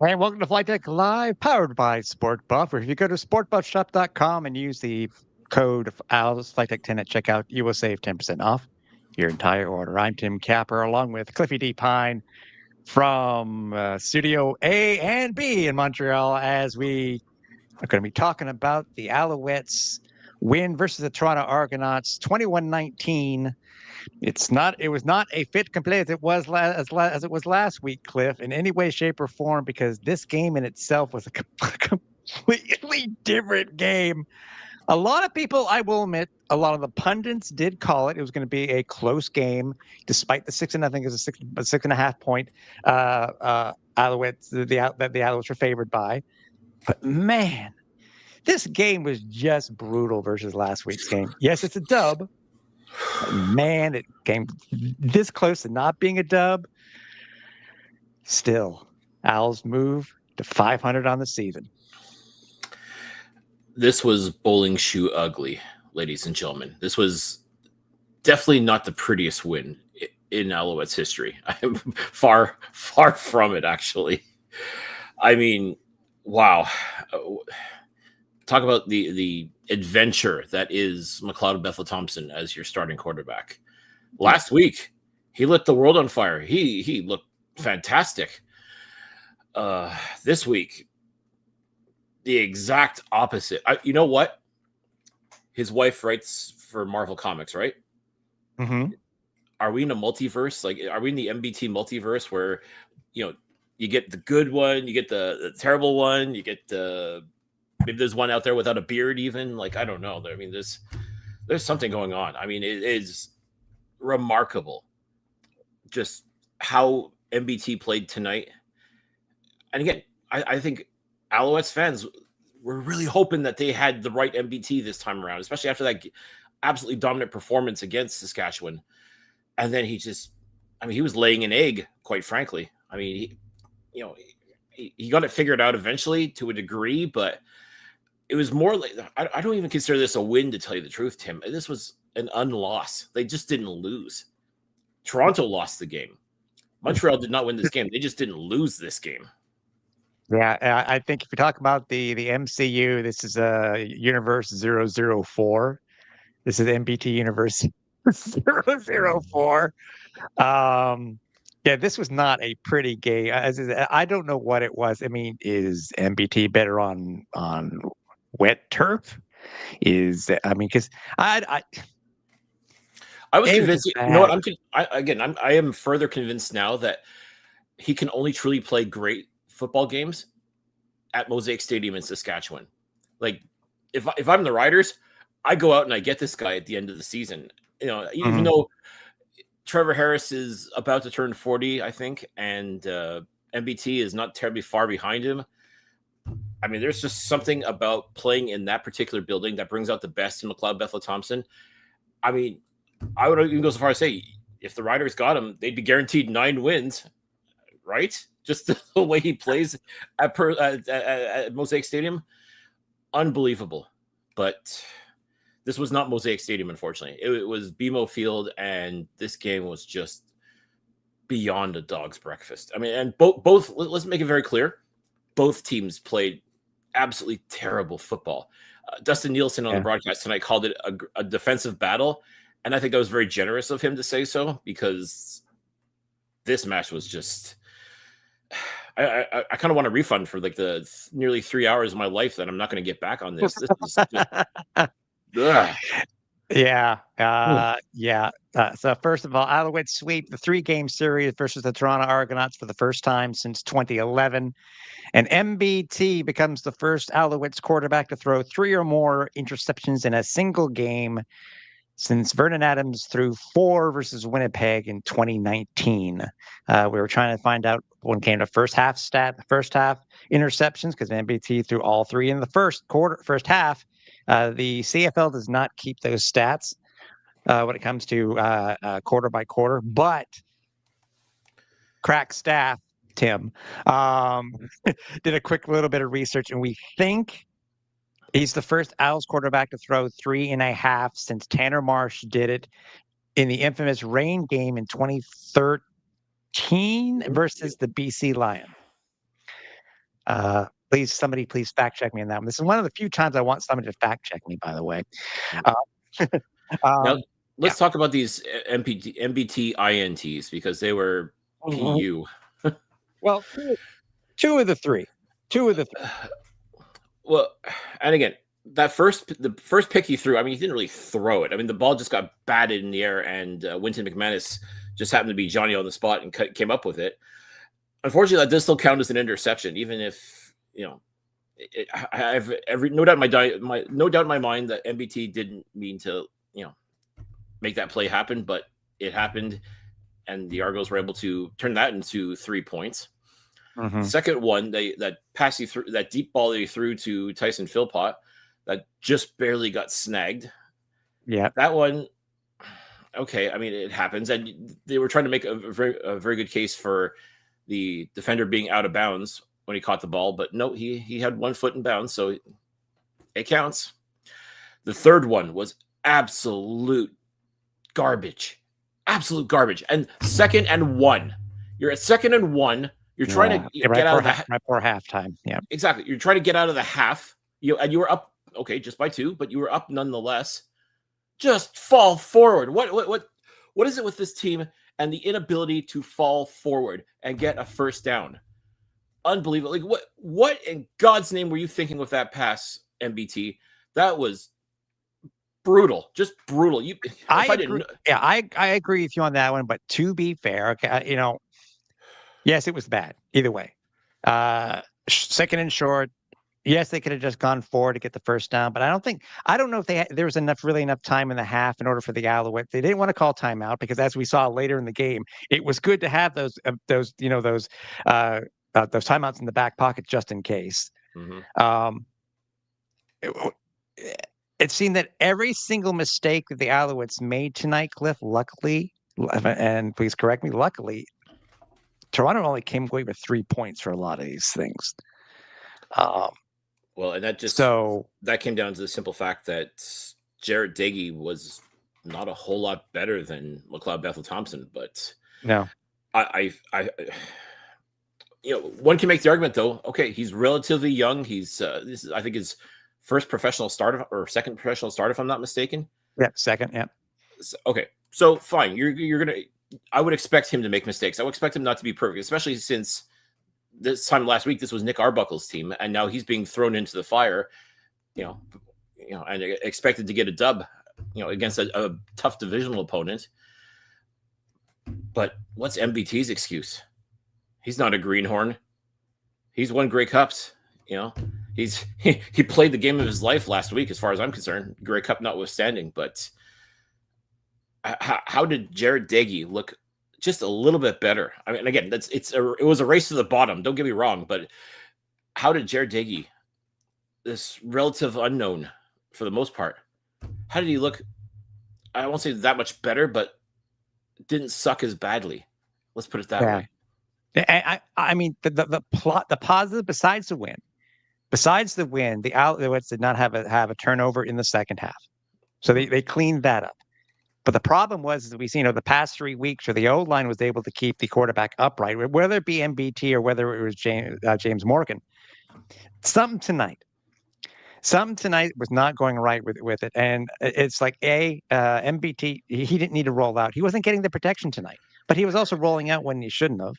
And welcome to Flightdeck Live, powered by SportBuff. Or if you go to sportbuffshop.com and use the code Flightdeck10 at checkout, you will save 10% off your entire order. I'm Tim Capper, along with Cliffy D. Pine from Studio A and B in Montreal, as we are going to be talking about the Alouettes win versus the Toronto Argonauts, 21-19. It was not a fit complete as it was as it was last week, Cliff, in any way, shape, or form, because this game in itself was a completely different game. A lot of people, I will admit, a lot of the pundits did call it. It was going to be a close game, despite the 6-0. I think it was a 6.5 point Alouettes that the Alouettes were favored by. But man, this game was just brutal versus last week's game. Yes, it's a dub. Man, it came this close to not being a dub. Still, Owls move to 500 on the season. This was bowling shoe ugly, ladies and gentlemen. This was definitely not the prettiest win in Alouettes history. I'm far from it, actually. I mean, wow. Talk about the adventure that is McLeod Bethel-Thompson as your starting quarterback. Last week, he lit the world on fire. He looked fantastic. This week, the exact opposite. You know what? His wife writes for Marvel Comics, right? Mm-hmm. Are we in a multiverse? Like, are we in the MBT multiverse where, you get the good one, you get the terrible one, you get the... Maybe there's one out there without a beard even. Like, I don't know. I mean, there's something going on. I mean, it is remarkable just how MBT played tonight. And again, I think Alouettes fans were really hoping that they had the right MBT this time around, especially after that absolutely dominant performance against Saskatchewan. And then he was laying an egg, quite frankly. I mean, he got it figured out eventually to a degree, but it was more like, I don't even consider this a win, to tell you the truth, Tim. This was an unloss. They just didn't lose. Toronto lost the game. Montreal did not win this game. They just didn't lose this game. Yeah, I think if you talk about the MCU, this is Universe 004. This is MBT Universe 004. Yeah, this was not a pretty game. I don't know what it was. I mean, is MBT better on wet turf? Because I was convinced. You know what? I am further convinced now that he can only truly play great football games at Mosaic Stadium in Saskatchewan. Like, if I'm the Riders, I go out and I get this guy at the end of the season. Even though Trevor Harris is about to turn 40, I think, and MBT is not terribly far behind him. I mean, there's just something about playing in that particular building that brings out the best in McLeod Bethel-Thompson. I mean, I would even go so far as to say, if the Riders got him, they'd be guaranteed 9 wins, right? Just the way he plays at Mosaic Stadium. Unbelievable. But this was not Mosaic Stadium, unfortunately. It was BMO Field, and this game was just beyond a dog's breakfast. I mean, and both let's make it very clear, both teams played absolutely terrible football. Dustin Nielsen on the broadcast tonight called it a defensive battle, and I think that was very generous of him to say so, because this match was just... I kind of want a refund for like the nearly 3 hours of my life that I'm not going to get back on this. This is just... So first of all, Alouettes sweep the 3-game series versus the Toronto Argonauts for the first time since 2011. And MBT becomes the first Alouettes quarterback to throw 3 or more interceptions in a single game since Vernon Adams threw 4 versus Winnipeg in 2019. We were trying to find out when it came to first half interceptions, because MBT threw all 3 in the first half. The CFL does not keep those stats when it comes to quarter by quarter, but crack staff, Tim, did a quick little bit of research, and we think he's the first Owls quarterback to throw 3.5 since Tanner Marsh did it in the infamous rain game in 2013 versus the BC Lions. Somebody please fact check me on that one. This is one of the few times I want somebody to fact check me, by the way. Now, let's talk about these MBT INTs because they were PU. Well, two of the three. Well, and again, the first pick he threw, I mean, he didn't really throw it. I mean, the ball just got batted in the air, and Wynton McManus just happened to be Johnny on the spot and came up with it. Unfortunately, that does still count as an interception, even if, you know, I have no doubt in my mind that MBT didn't mean to, you know, make that play happen, but it happened, and the Argos were able to turn that into 3 points. Second one, that pass he threw, that deep ball that he threw to Tyson Philpott, that just barely got snagged. Yeah, that one. Okay, I mean, it happens, and they were trying to make a very good case for the defender being out of bounds when he caught the ball, but no, he had 1 foot in bounds, so it counts. The third one was absolute garbage, and 2nd and 1. You're at 2nd and 1. You're trying to get out of the right before halftime. Yeah, exactly. You're trying to get out of the half. And you were up, okay, just by 2, but you were up nonetheless. Just fall forward. What is it with this team and the inability to fall forward and get a first down? Unbelievable. Like what in God's name were you thinking with that pass, MBT? That was brutal. Just brutal. I agree with you on that one, but to be fair, okay, you know, yes, it was bad either way. 2nd and short. Yes, they could have just gone forward to get the first down, but I don't know if there was really enough time in the half in order for the Alouettes. They didn't want to call timeout because, as we saw later in the game, it was good to have those timeouts in the back pocket just in case. It seemed that every single mistake that the Alouettes made tonight, Cliff, luckily, and please correct me, luckily, Toronto only came away with 3 points for a lot of these things. Well, and that came down to the simple fact that Jarrett Dagey was not a whole lot better than McLeod Bethel Thompson, but no, I one can make the argument though. Okay, he's relatively young. He's this is, I think, his first professional start or second professional start, if I'm not mistaken. Yeah, second. Yeah. Okay, so fine. You're gonna. I would expect him to make mistakes. I would expect him not to be perfect, especially since this time last week, this was Nick Arbuckle's team, and now he's being thrown into the fire, and expected to get a dub, against a tough divisional opponent. But what's MBT's excuse? He's not a greenhorn. He's won Grey Cups. He played the game of his life last week, as far as I'm concerned, Grey Cup notwithstanding. But how did Jarrett Dagey look just a little bit better? I mean, again, it was a race to the bottom. Don't get me wrong, but how did Jarrett Dagey, this relative unknown for the most part, how did he look? I won't say that much better, but didn't suck as badly. Let's put it that way. I mean, the positive besides the win, the Alouettes did not have a turnover in the second half, so they cleaned that up. But the problem was that we've seen the past 3 weeks where the O-line was able to keep the quarterback upright, whether it be MBT or whether it was James Morgan. Something tonight was not going right with it. And it's like, MBT, he didn't need to roll out. He wasn't getting the protection tonight, but he was also rolling out when he shouldn't have.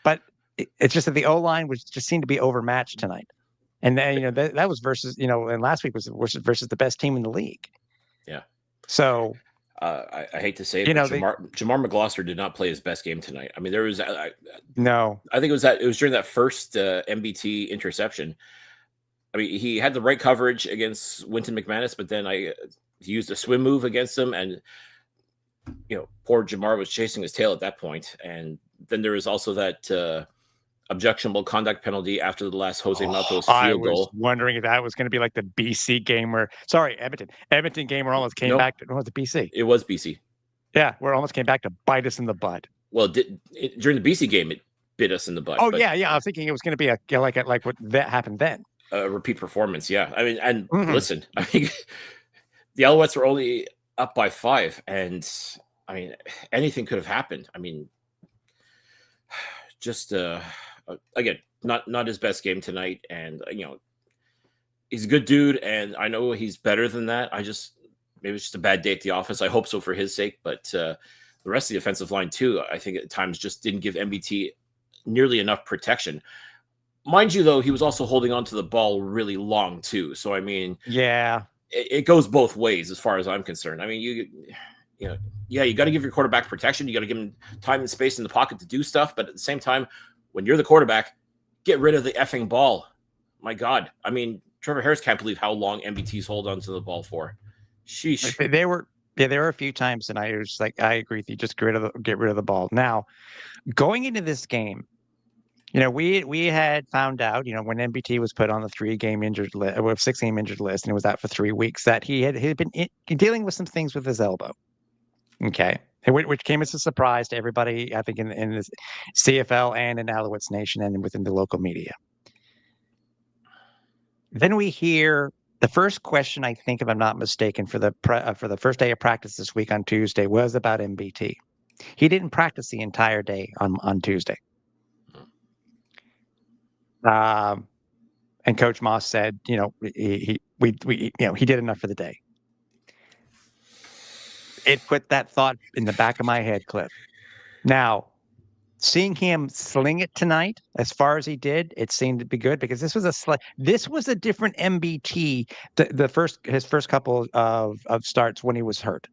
But it's just that the O-line just seemed to be overmatched tonight. And then, that was versus, and last week was versus the best team in the league. Yeah. So... I hate to say it, but Jamar McGloster did not play his best game tonight. I mean, there was no. I think it was during that first MBT interception. I mean, he had the right coverage against Wynton McManus, but then he used a swim move against him, and poor Jamar was chasing his tail at that point. And then there was also that objectionable conduct penalty after the last Jose Matos field goal. I was wondering if that was going to be like the BC game Edmonton game where almost came back to the BC. It was BC. Yeah, where it almost came back to bite us in the butt. Well, during the BC game, it bit us in the butt. Oh, yeah. I was thinking it was going to be like what that happened then. A repeat performance, yeah. I mean, and listen, I mean, the Alouettes were only up by 5, and I mean, anything could have happened. I mean, just Again, not his best game tonight, and he's a good dude, and I know he's better than that. Maybe it's just a bad day at the office. I hope so for his sake, but the rest of the offensive line too, I think at times just didn't give MBT nearly enough protection. Mind you, though, he was also holding on to the ball really long too. So I mean, yeah, it goes both ways as far as I'm concerned. I mean, you got to give your quarterback protection. You got to give him time and space in the pocket to do stuff. But at the same time, when you're the quarterback, get rid of the effing ball. My God. I mean, Trevor Harris can't believe how long MBT's hold on to the ball for. Sheesh. There were a few times tonight. It was like, I agree with you. Just get rid of the ball. Now, going into this game, we had found out, when MBT was put on the 6-game injured list, and it was out for 3 weeks, that he had been dealing with some things with his elbow. Okay, which came as a surprise to everybody, I think, in the CFL and in Alouettes Nation and within the local media. Then we hear the first question, I think, if I'm not mistaken, for the first day of practice this week on Tuesday was about MBT. He didn't practice the entire day on Tuesday. And Coach Moss said, he did enough for the day. It put that thought in the back of my head, Cliff. Now, seeing him sling it tonight, as far as he did, it seemed to be good, because this was a different MBT. His first couple of starts when he was hurt.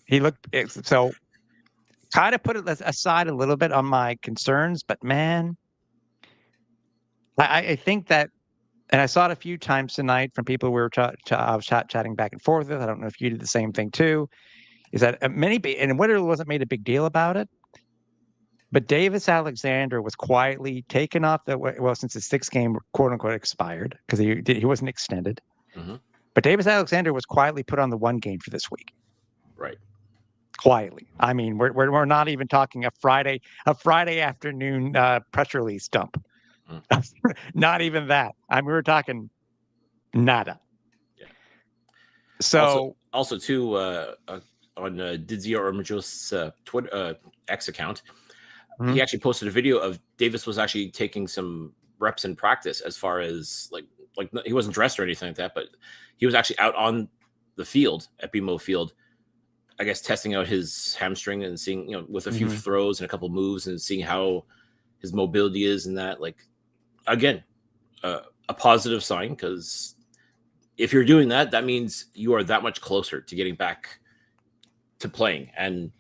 He looked so. Kind of put it aside a little bit on my concerns, but man, I think that, and I saw it a few times tonight from people we were chatting back and forth with. I don't know if you did the same thing too. Is that and Whittaker wasn't made a big deal about it, but Davis Alexander was quietly taken off since his 6-game quote unquote expired, because he wasn't extended. Mm-hmm. But Davis Alexander was quietly put on the 1 game for this week. Right. Quietly. I mean, we're not even talking a Friday afternoon press release dump. Not even that. I mean, we were talking nada. Yeah. So also too, on Didzio Ormajos' Twitter X account, he actually posted a video of Davis was actually taking some reps in practice, as far as like he wasn't dressed or anything like that, but he was actually out on the field at BMO Field, I guess, testing out his hamstring and seeing, with a few throws and a couple moves, and seeing how his mobility is, and that, like, again, a positive sign, because if you're doing that, that means you are that much closer to getting back to playing. And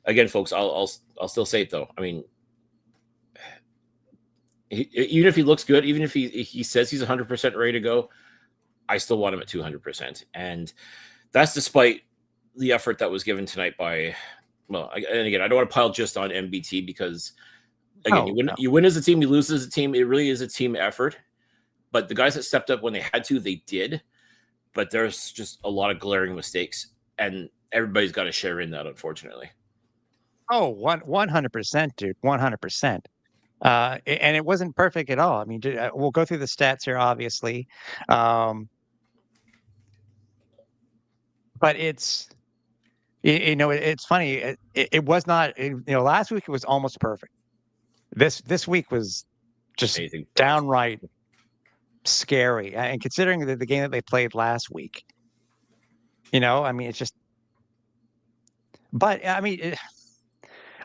again, folks, I'll still say it though. I mean, even if he looks good, even if he says he's 100% ready to go, I still want him at 200%. And that's despite the effort that was given tonight by, and again, I don't want to pile just on MBT, because again, you win as a team, you lose as a team. It really is a team effort. But the guys that stepped up when they had to, they did. But there's just a lot of glaring mistakes, and everybody's got to share in that, unfortunately. Oh, 100%, dude, 100%. And it wasn't perfect at all. I mean, we'll go through the stats here, obviously. But it's, it's funny. It was not, last week it was almost perfect. This week was just downright scary. And considering the game that they played last week, I mean, it's just, but I mean,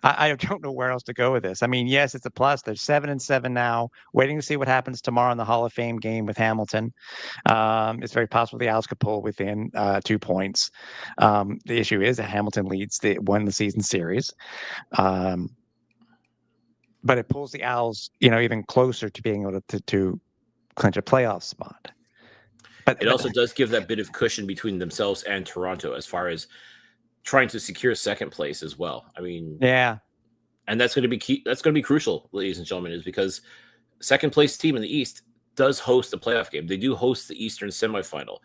I don't know where else to go with this. I mean, yes, it's a plus. They're 7-7 now, waiting to see what happens tomorrow in the Hall of Fame game with Hamilton. It's very possible the Owls could pull within 2 points. The issue is that Hamilton won the season series. But it pulls the Owls, even closer to being able to clinch a playoff spot. But it also does give that bit of cushion between themselves and Toronto, as far as trying to secure second place as well. I mean, yeah, and that's going to be key. That's going to be crucial, ladies and gentlemen, is because second place team in the East does host a playoff game. They do host the Eastern semifinal.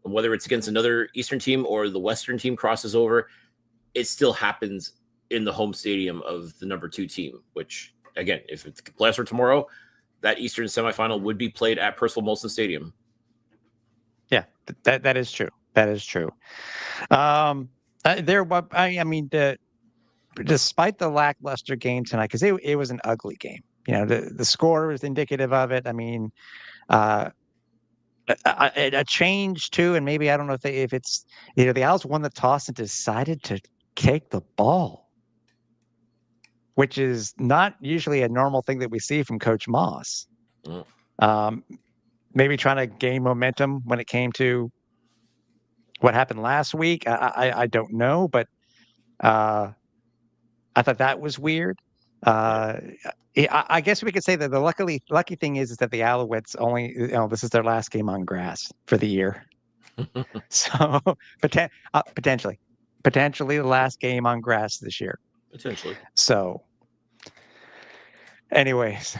And whether it's against another Eastern team or the Western team crosses over, it still happens in the home stadium of the number 2 team, which, again, if it's playoffs for tomorrow, that Eastern semifinal would be played at Percival Molson Stadium. Yeah, that is true. That is true. I mean, despite the lackluster game tonight, because it was an ugly game. The score was indicative of it. I mean, a change too, and maybe I don't know if it's the Owls won the toss and decided to kick the ball, which is not usually a normal thing that we see from Coach Moss. Maybe trying to gain momentum when it came to what happened last week. I don't know, but I thought that was weird. I guess we could say that the lucky thing is that the Alouettes only, this is their last game on grass for the year. So potentially the last game on grass this year. Potentially. So anyways,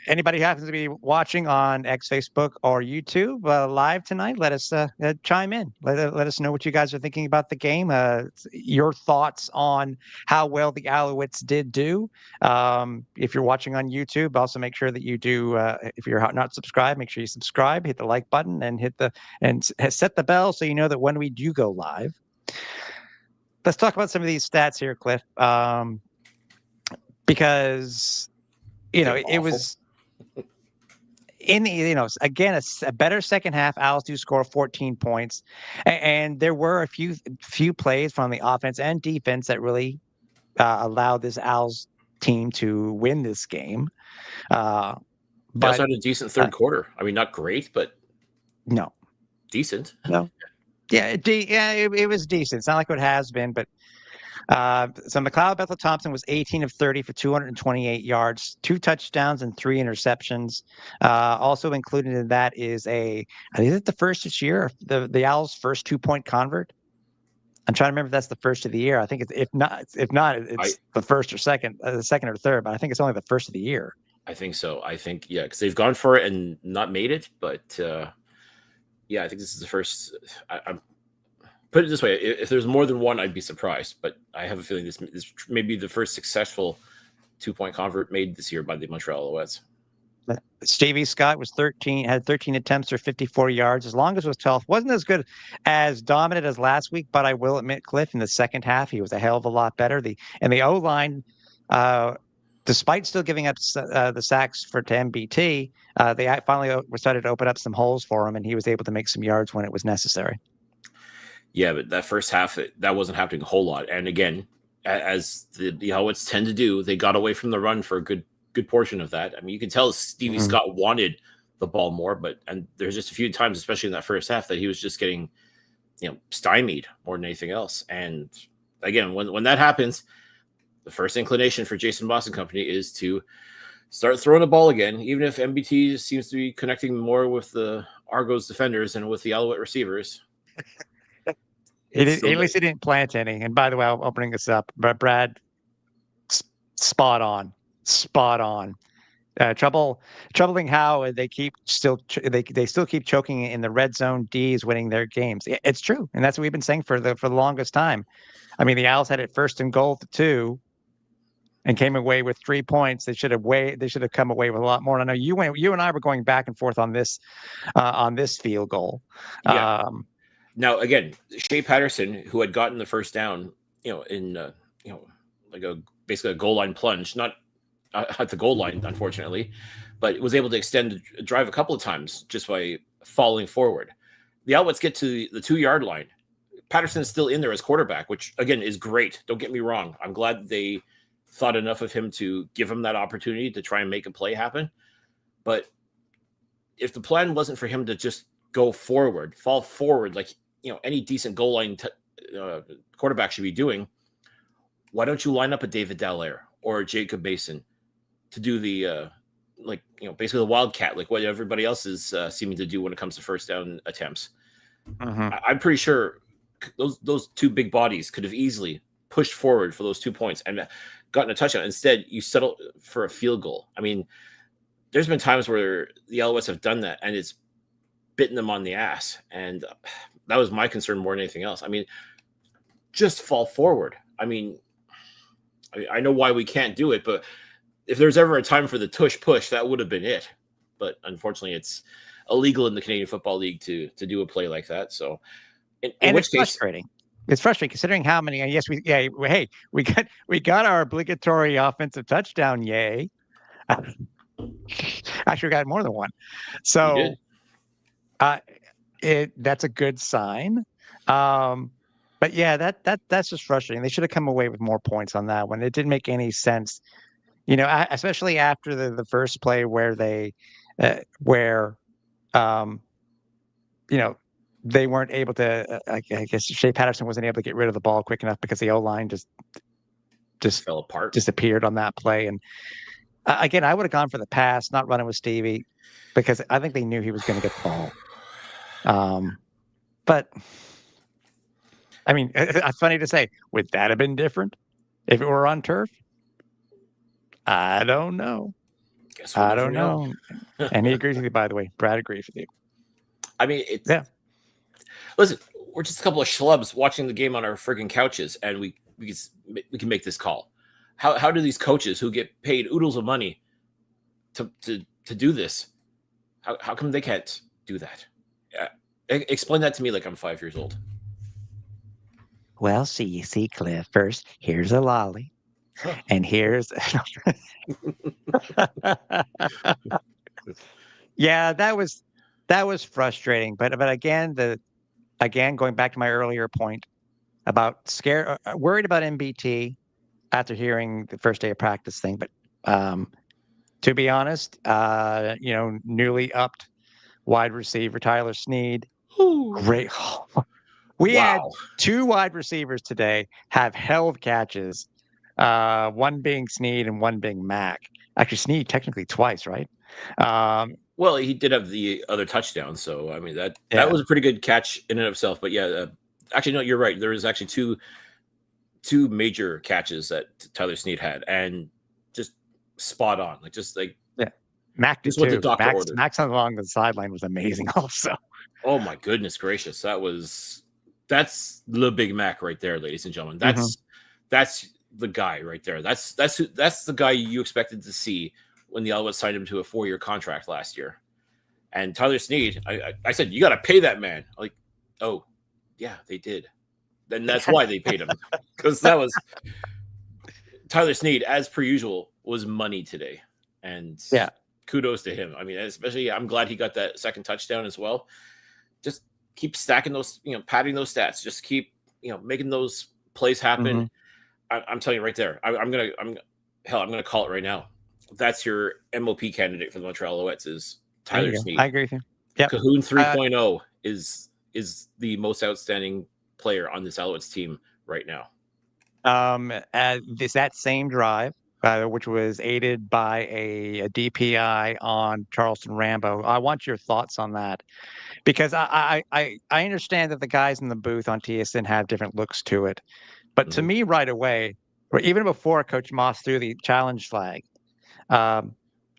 anybody who happens to be watching on X, Facebook, or YouTube live tonight, let us chime in. Let us know what you guys are thinking about the game. Your thoughts on how well the Alouettes did do. If you're watching on YouTube, also make sure that you do. If you're not subscribed, make sure you subscribe. Hit the like button and set the bell so you know that when we do go live. Let's talk about some of these stats here, Cliff. Because it was in the again a better second half. Owls do score 14 points, and there were a few plays from the offense and defense that really allowed this Owls team to win this game. But they also had a decent third quarter. I mean, not great, but no, decent. No, yeah, it was decent. It's not like what it has been, but. So McLeod Bethel-Thompson was 18 of 30 for 228 yards, 2 touchdowns and 3 interceptions. Also included in that is is it the first this year, the Owls' first 2-point convert? I'm trying to remember if that's the first of the year. I think if not, it's the first or second, the second or third, but I think it's only the first of the year. I think so. I think, yeah, because they've gone for it and not made it, but yeah, I think this is the first. I'm put it this way: if there's more than one, I'd be surprised. But I have a feeling this may be the first successful 2-point convert made this year by the Montreal Alouettes. Stevie Scott had 13 attempts for 54 yards. As long as it was 12, wasn't as good as dominant as last week. But I will admit, Cliff, in the second half, he was a hell of a lot better. The O-line, despite still giving up the sacks to MBT, they finally started to open up some holes for him, and he was able to make some yards when it was necessary. Yeah, but that first half, that wasn't happening a whole lot. And again, as the Alouettes tend to do, they got away from the run for a good portion of that. I mean, you can tell Stevie Scott wanted the ball more, and there's just a few times, especially in that first half, that he was just getting, stymied more than anything else. And again, when that happens, the first inclination for Jason Moss and company is to start throwing the ball again, even if MBT seems to be connecting more with the Argos defenders and with the Alouette receivers. At least he didn't plant any. And by the way, I'll bring this up. But Brad, spot on. Troubling how they still keep choking in the red zone. D's winning their games. It's true, and that's what we've been saying for the longest time. I mean, the Owls had it first and goal to 2, and came away with 3 points. They should have come away with a lot more. And I know you and I were going back and forth on this field goal. Yeah. Now, again, Shea Patterson, who had gotten the first down, in like basically a goal line plunge, not at the goal line, unfortunately, but was able to extend the drive a couple of times just by falling forward. The Alouettes get to the 2-yard line. Patterson is still in there as quarterback, which again is great. Don't get me wrong. I'm glad they thought enough of him to give him that opportunity to try and make a play happen. But if the plan wasn't for him to just fall forward, like any decent goal line quarterback should be doing, why don't you line up a David Dallaire or Jacob Mason to do the basically the wildcat, like what everybody else is seeming to do when it comes to first down attempts? I'm pretty sure those 2 big bodies could have easily pushed forward for those 2 points and gotten a touchdown. Instead, you settle for a field goal. I mean, there's been times where the Alouettes have done that, and it's bitten them on the ass. And that was my concern more than anything else. I mean, just fall forward. I mean, I know why we can't do it, but if there's ever a time for the tush push, that would have been it. But unfortunately, it's illegal in the Canadian Football League to do a play like that. So, in which case, frustrating. It's frustrating considering how many. Yes, hey, we got our obligatory offensive touchdown. Yay! Actually, we got more than one. We did. So, that's a good sign. But yeah, that's just frustrating. They should have come away with more points on that one. It didn't make any sense, especially after the first play where where um, you know, they weren't able to. I guess Shea Patterson wasn't able to get rid of the ball quick enough because the O line just Fell apart. disappeared on that play. And again, I would have gone for the pass, not running with Stevie, because I think they knew he was going to get the ball. But I mean, it's funny to say, would that have been different if it were on turf? I don't know. Guess we'll never know. And he agrees with you, by the way. Brad agrees with you. I mean, listen, we're just a couple of schlubs watching the game on our friggin' couches, and we can make this call. How do these coaches who get paid oodles of money to do this? How come they can't do that? Explain that to me like I'm 5 years old. Well, you see, Cliff, first, here's a lolly. And here's yeah, that was frustrating. But again, going back to my earlier point about worried about MBT after hearing the first day of practice thing. But to be honest, newly upped wide receiver Tyler Snead, great. We had 2 wide receivers today have held catches. One being Snead and one being Mack. Actually, Snead technically twice, right? Well, he did have the other touchdown, so I mean that was a pretty good catch in and of itself. But yeah, actually, no, you're right. There was actually two major catches that Tyler Snead had, and just spot on, Mack just did what the doctor ordered. Max along the sideline was amazing, also. Oh my goodness gracious, that's the Big Mac right there, ladies and gentlemen. That's the guy right there. That's the guy you expected to see when the Alouettes signed him to a 4-year contract last year. And Tyler Snead, I said, you got to pay that man. Like, oh, yeah, they did. Then that's why they paid him, because that was Tyler Snead, as per usual, was money today. And kudos to him. I mean, especially I'm glad he got that second touchdown as well. Just keep stacking those, padding those stats. Just keep, making those plays happen. I'm telling you right there. I'm gonna call it right now. That's your MOP candidate for the Montreal Alouettes is Tyler Snead. I agree with you. Yeah, Cahoon 3.0 is the most outstanding player on this Alouettes team right now. That same drive, which was aided by a DPI on Charleston Rambo. I want your thoughts on that, because I understand that the guys in the booth on TSN have different looks to it. But to me, right away, or even before Coach Moss threw the challenge flag,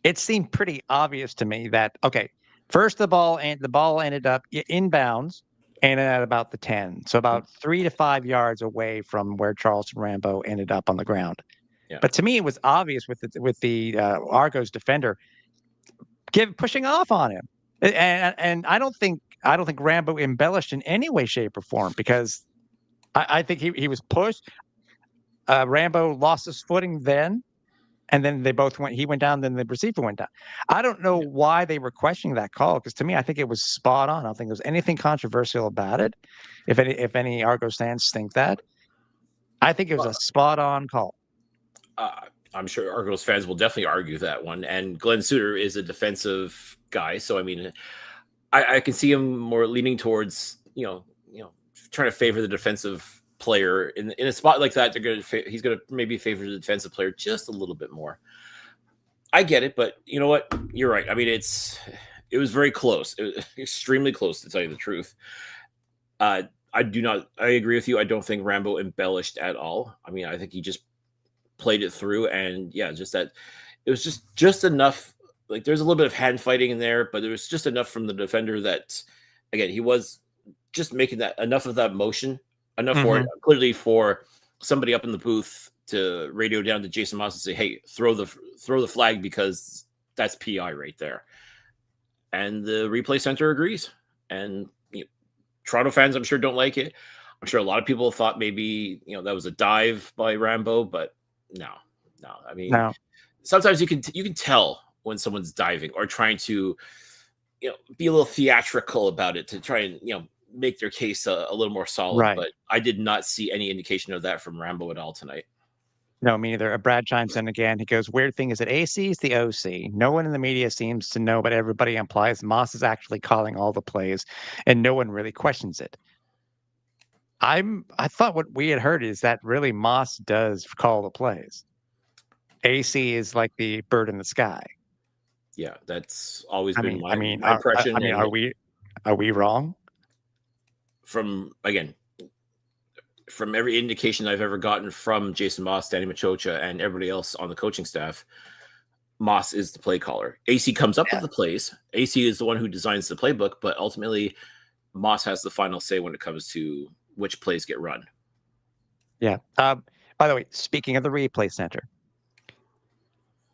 it seemed pretty obvious to me that, okay, first the ball ended up inbounds and at about the 10, so about 3 to 5 yards away from where Charleston Rambo ended up on the ground. Yeah. But to me, it was obvious with the Argos defender pushing off on him, and I don't think Rambo embellished in any way, shape, or form, because I think he was pushed. Rambo lost his footing then, and then they both went. He went down, then the receiver went down. I don't know why they were questioning that call, because to me, I think it was spot on. I don't think there was anything controversial about it. If any Argos fans think that, I think it was a spot on call. I'm sure Argos fans will definitely argue that one. And Glenn Suter is a defensive guy, so I mean, I can see him more leaning towards trying to favor the defensive player in a spot like that. He's going to maybe favor the defensive player just a little bit more. I get it, but you know what? You're right. I mean, it was very close. It was extremely close, to tell you the truth. I agree with you. I don't think Rambo embellished at all. I mean, I think he just played it through, and just that it was just enough. Like, there's a little bit of hand fighting in there, but there was just enough from the defender that, again, he was just making that enough of that motion, enough for it, clearly for somebody up in the booth to radio down to Jason Moss and say, hey, throw the flag, because that's PI right there. And the replay center agrees. And Toronto fans, I'm sure, don't like it. I'm sure a lot of people thought maybe, that was a dive by Rambo, but no. I mean, sometimes you can tell when someone's diving or trying to, be a little theatrical about it to try and, make their case a little more solid. Right. But I did not see any indication of that from Rambo at all tonight. No, me neither. Brad chimes in again. He goes, weird thing is that AC is the OC. No one in the media seems to know, but everybody implies Moss is actually calling all the plays, and no one really questions it. I thought what we had heard is that really Moss does call the plays. AC is like the bird in the sky. Yeah, that's always been my impression. Are we wrong? From every indication I've ever gotten from Jason Moss, Danny Machocha, and everybody else on the coaching staff, Moss is the play caller. AC comes up with the plays. AC is the one who designs the playbook, but ultimately Moss has the final say when it comes to which plays get run. Yeah. By the way, speaking of the replay center,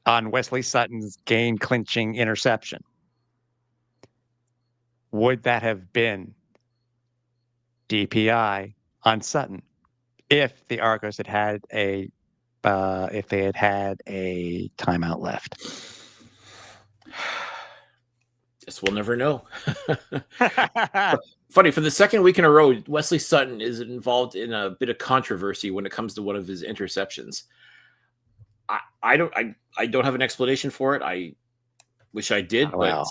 on Wesley Sutton's game-clinching interception, would that have been DPI on Sutton if the Argos had if they had a timeout left? Guess we'll never know. Funny, for the second week in a row, Wesley Sutton is involved in a bit of controversy when it comes to one of his interceptions. I don't have an explanation for it. I wish I did, but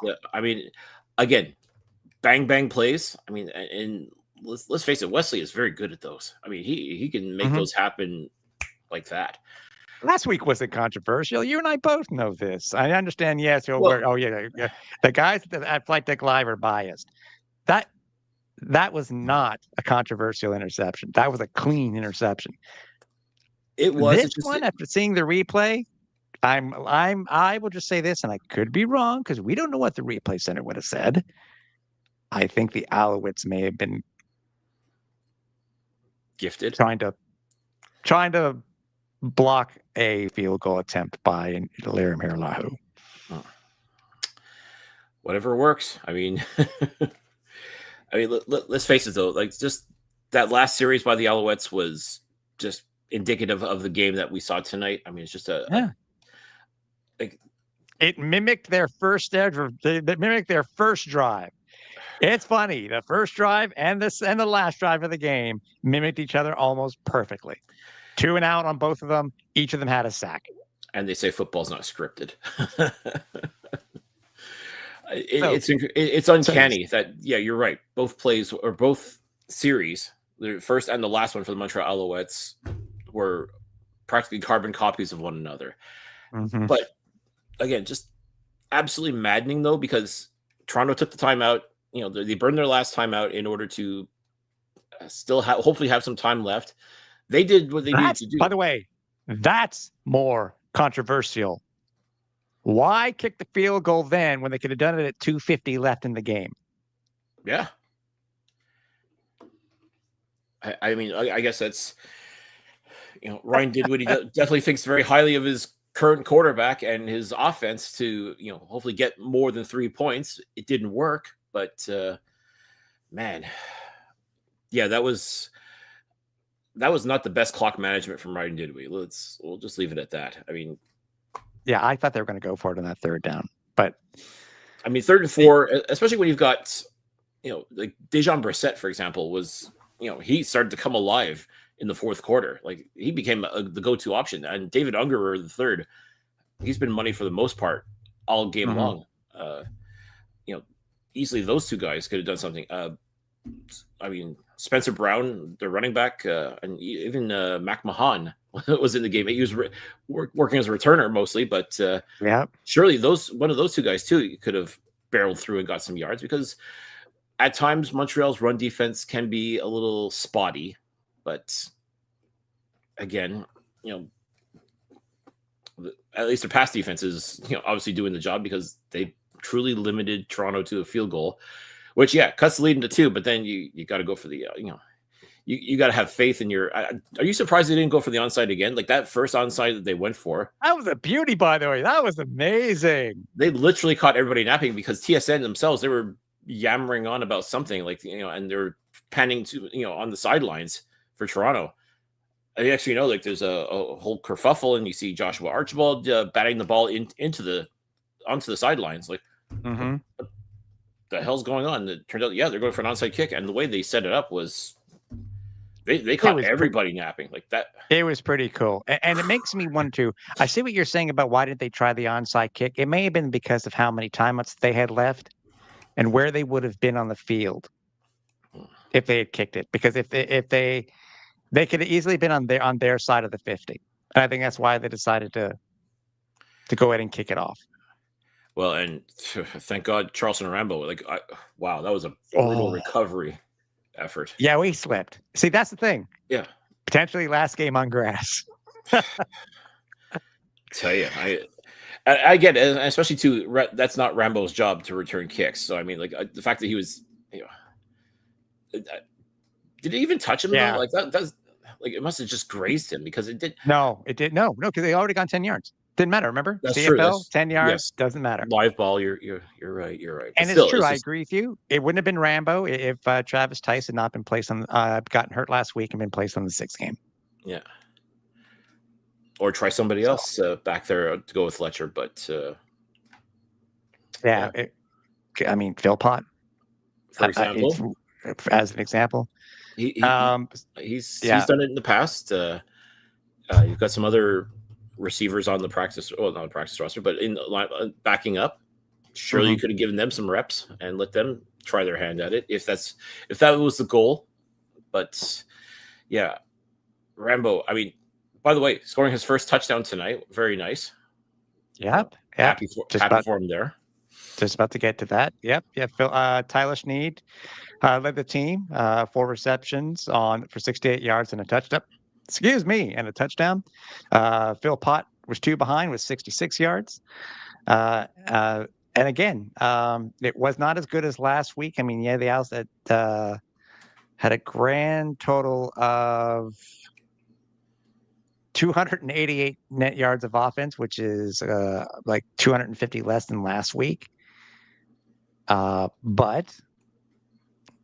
again, bang bang plays. And let's face it, Wesley is very good at those. He can make those happen like that. Last week wasn't controversial. You and I both know this. I understand. Yes. The guys at Flightdeck Live are biased. That was not a controversial interception. That was a clean interception. It was. This one, after seeing the replay, I will just say this, and I could be wrong because we don't know what the replay center would have said. I think the Alouettes may have been gifted trying to block a field goal attempt by Laram Hiralahu. Whatever works. Let's face it though. Like, just that last series by the Alouettes was just indicative of the game that we saw tonight. It's just it mimicked their first drive. It's funny. The first drive and the last drive of the game mimicked each other almost perfectly. 2 and out on both of them. Each of them had a sack. And they say football's not scripted. It's uncanny that, you're right. Both plays or both series, the first and the last one for the Montreal Alouettes, were practically carbon copies of one another. Mm-hmm. But again, just absolutely maddening though, because Toronto took the timeout. They burned their last timeout in order to still hopefully have some time left. They did what they needed to do. By the way, that's more controversial. Why kick the field goal then when they could have done it at 2:50 left in the game? Yeah. I guess that's, Ryan Dinwiddie definitely thinks very highly of his current quarterback and his offense to, hopefully get more than 3 points. It didn't work, but man, that was not the best clock management from Ryan Dinwiddie. We'll just leave it at that. Yeah, I thought they were going to go for it on that third down, but 3rd and 4, especially when you've got, like Dejon Brissett, for example, was, he started to come alive in the fourth quarter. Like, he became the go-to option. And David Ungerer, the third, he's been money for the most part all game long. Easily those two guys could have done something. Spencer Brown, the running back, and even Mac Mahan was in the game. He was working as a returner mostly, but surely one of those two guys too could have barreled through and got some yards, because at times Montreal's run defense can be a little spotty. But again, at least their pass defense is obviously doing the job, because they truly limited Toronto to a field goal, which cuts the lead into 2. But then you got to go for the you got to have faith in your. Are you surprised they didn't go for the onside again? Like, that first onside that they went for, that was a beauty, by the way. That was amazing. They literally caught everybody napping, because TSN themselves, they were yammering on about something, like, and they're panning to on the sidelines for Toronto. I actually like there's a whole kerfuffle, and you see Joshua Archibald batting the ball onto the sidelines. Like, Mm-hmm. what the hell's going on? It turned out, they're going for an onside kick, and the way they set it up was they caught everybody napping like that. It was pretty cool, and it makes me want to. I see what you're saying about why didn't they try the onside kick. It may have been because of how many timeouts they had left, and where they would have been on the field if they had kicked it. Because if they could have easily been on their side of the 50. And I think that's why they decided to go ahead and kick it off. Well, and thank God Charleston Rambo. Like, wow, that was a brutal recovery effort. Yeah, we slipped. See, that's the thing. Yeah, potentially last game on grass. Tell you, I get it, especially too. That's not Rambo's job to return kicks. So I mean, like the fact that he was, did it even touch him? Yeah, though? Like that's like it must have just grazed him because it did. No, it did. No, because they already gone 10 yards. Didn't matter. Remember, that's CFL, true. That's, 10 yards doesn't matter. Live ball. You're right. You're right. And it's true. I agree with you. It wouldn't have been Rambo if Travis Tice had not been placed on, gotten hurt last week and been placed on the 6th game. Yeah. Or try somebody else back there to go with Fletcher, but I mean, Philpott, for example, as an example, he's done it in the past. You've got some other receivers on the not practice roster, but in backing up. Surely you could have given them some reps and let them try their hand at it if that was the goal. But yeah, Rambo. I mean, by the way, scoring his first touchdown tonight, very nice. Yep. Happy for him there. Just about to get to that. Yep. Tyler Snead led the team, 4 receptions for 68 yards and a touchdown. And a touchdown. Phil Pott was 2 behind with 66 yards. And again, it was not as good as last week. I mean, the Owls that had a grand total of 288 net yards of offense, which is like 250 less than last week. But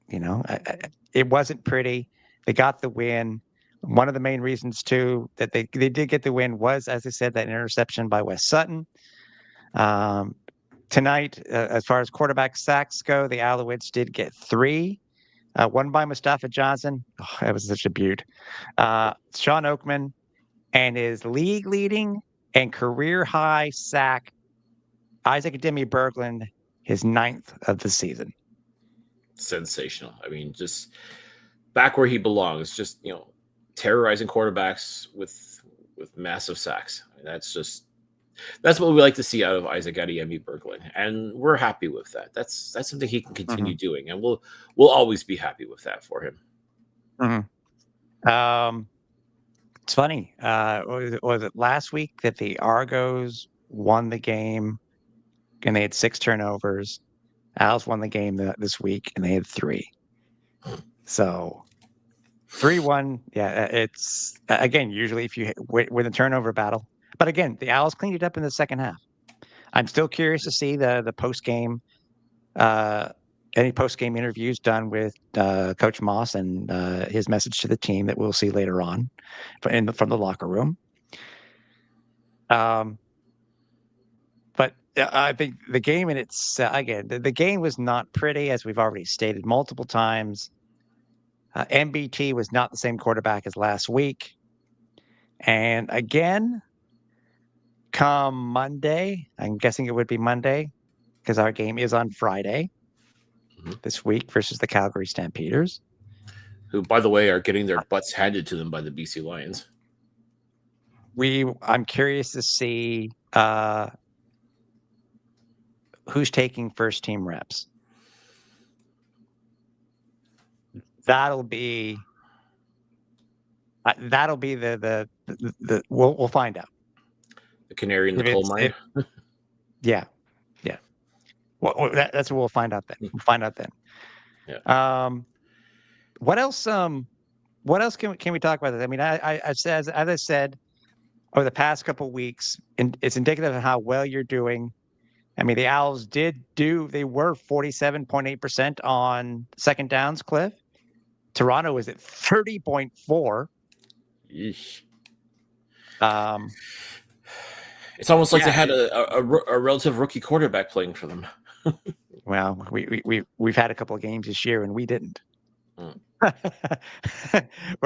it wasn't pretty. They got the win. One of the main reasons too that they did get the win was, as I said, that interception by Wes Sutton. Tonight, as far as quarterback sacks go, the Alouettes did get 3. One by Mustafa Johnson. Oh, that was such a beaut. Sean Oakman, and his league-leading and career-high sack, Isaac Ademi Berglund, his 9th of the season. Sensational. I mean, just back where he belongs. Just terrorizing quarterbacks with massive sacks. I mean, that's what we like to see out of Isaac Ademi Berglund, and we're happy with that. That's something he can continue doing, and we'll always be happy with that for him. It's funny. Was it last week that the Argos won the game and they had 6 turnovers? Owls won the game this week and they had 3. So 3-1. Yeah, it's again, usually if you win a turnover battle. But again, the Owls cleaned it up in the second half. I'm still curious to see the post-game, any post-game interviews done with Coach Moss and his message to the team that we'll see later on from the locker room. But I think the game in its again, the game was not pretty, as we've already stated multiple times. MBT was not the same quarterback as last week, and again, come Monday, I'm guessing it would be Monday because our game is on Friday this week versus the Calgary Stampeders, who, by the way, are getting their butts handed to them by the BC Lions. I'm curious to see who's taking first team reps. That'll be the we'll find out. The canary in the coal mine. Yeah. Well, that's what we'll find out then. We'll find out then. Yeah. What else? What else can we talk about? This? I mean, I said, as I said, over the past couple of weeks, and it's indicative of how well you're doing. I mean, the Owls they were 47.8% on second downs, Cliff. Toronto is at 30.4. Yeesh. Um, It's almost like they had a relative rookie quarterback playing for them. Well, we've had a couple of games this year and we didn't. Where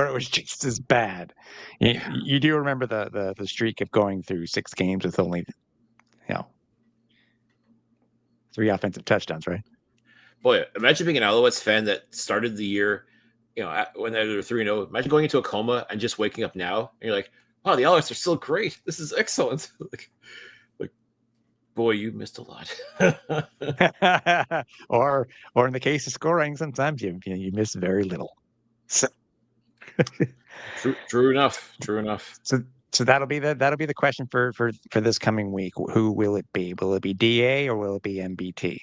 it was just as bad. You do remember the streak of going through 6 games with only 3 offensive touchdowns, right? Boy, imagine being an Alouettes fan that started the year, when they were 3-0. Imagine going into a coma and just waking up now, and you're like, "Wow, the Alouettes are still great. This is excellent." like, boy, you missed a lot. or in the case of scoring, sometimes you miss very little. So, true enough. So that'll be the question for this coming week. Who will it be? Will it be DA or will it be MBT?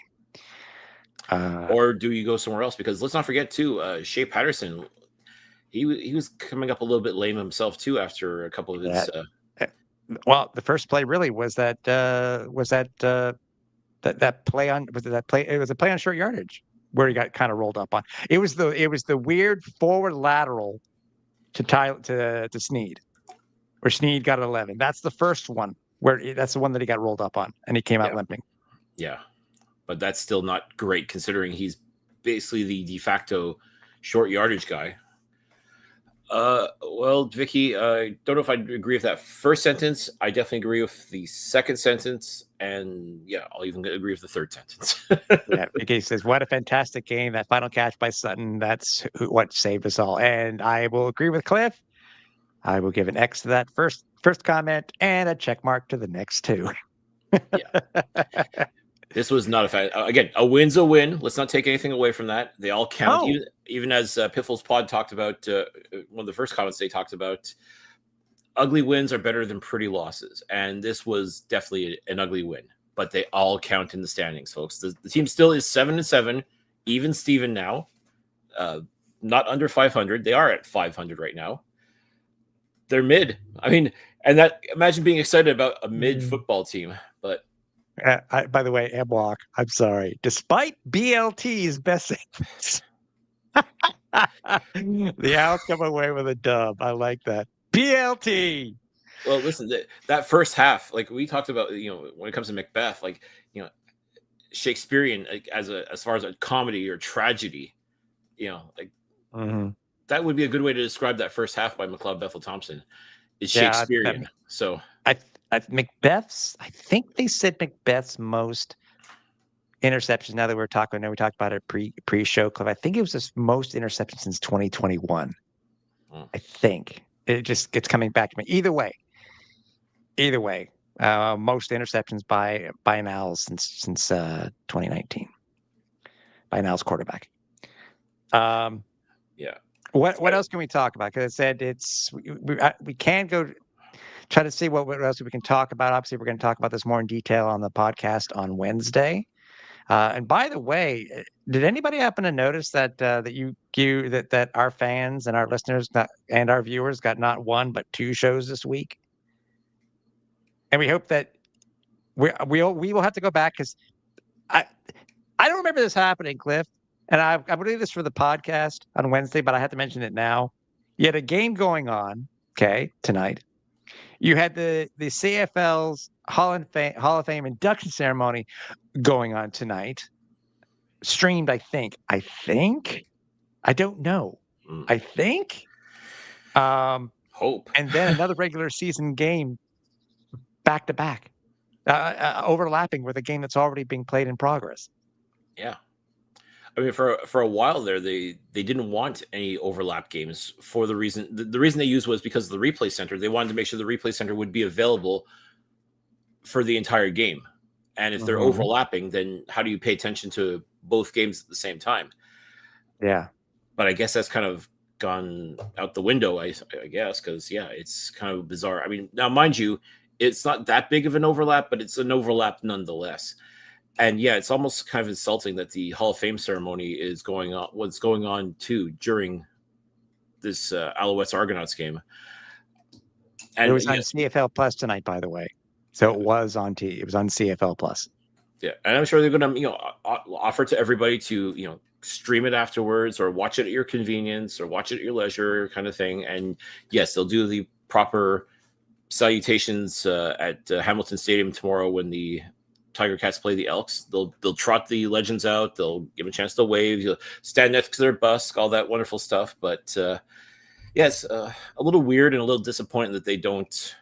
Or do you go somewhere else? Because let's not forget too, Shea Patterson. He was coming up a little bit lame himself too after a couple of his. Well, the first play really was that play on it was a play on short yardage where he got kind of rolled up on. It was the weird forward lateral to Snead, where Snead got 11. That's the first one that's the one that he got rolled up on, and he came out limping. Yeah, but that's still not great considering he's basically the de facto short yardage guy. Well, Vicky, I don't know if I agree with that first sentence. I definitely agree with the second sentence, and I'll even agree with the third sentence. Vicky says, "What a fantastic game! That final catch by Sutton. That's what saved us all." And I will agree with Cliff. I will give an X to that first comment and a check mark to the next 2. This was not again, a win's a win. Let's not take anything away from that. They all count. Even as Piffle's pod talked about, one of the first comments they talked about, ugly wins are better than pretty losses. And this was definitely an ugly win, but they all count in the standings, folks. The team still is 7-7, even Steven now, not under 500. They are at 500 right now. They're mid. I mean, and imagine being excited about a mid football team, but by the way, Ebwalk, I'm sorry. Despite BLT's best efforts, the Owls come away with a dub. I like that. BLT. Well, listen, that first half, like we talked about, when it comes to Macbeth, Shakespearean, as far as a comedy or tragedy, that would be a good way to describe that first half by McLeod Bethel Thompson. Is Shakespearean. Macbeth's. I think they said Macbeth's most interceptions. Now that we talked about it pre-show, Cliff. I think it was his most interceptions since 2021. I think it's coming back to me. Either way, most interceptions by an Owls since 2019 by an Owls quarterback. What else can we talk about? Because I said we can go try to see what else we can talk about. Obviously, we're going to talk about this more in detail on the podcast on Wednesday. And by the way, did anybody happen to notice that that our fans and our listeners and our viewers got not 1 but 2 shows this week? And we hope that we will have to go back because I don't remember this happening, Cliff. And I believe this for the podcast on Wednesday, but I have to mention it now. You had a game going on, tonight. You had the CFL's Hall of Fame induction ceremony going on tonight. Streamed, I think. I don't know. I think. Hope. And then another regular season game back to back, overlapping with a game that's already being played in progress. Yeah. I mean, for a while there, they didn't want any overlap games for the reason they used was because of the replay center. They wanted to make sure the replay center would be available for the entire game. And if they're overlapping, then how do you pay attention to both games at the same time? Yeah. But I guess that's kind of gone out the window, I guess, because, it's kind of bizarre. I mean, now, mind you, it's not that big of an overlap, but it's an overlap nonetheless. And it's almost kind of insulting that the Hall of Fame ceremony is going on. What's going on too during this Alouettes Argonauts game? And it was on CFL Plus tonight, by the way. So it was on It was on CFL Plus. Yeah, and I'm sure they're going to offer to everybody to stream it afterwards or watch it at your convenience or watch it at your leisure kind of thing. And yes, they'll do the proper salutations at Hamilton Stadium tomorrow when the Tiger Cats play the Elks. They'll trot the legends out. They'll give them a chance to wave. You'll stand next to their busk, all that wonderful stuff. But yes, a little weird and a little disappointing that they don't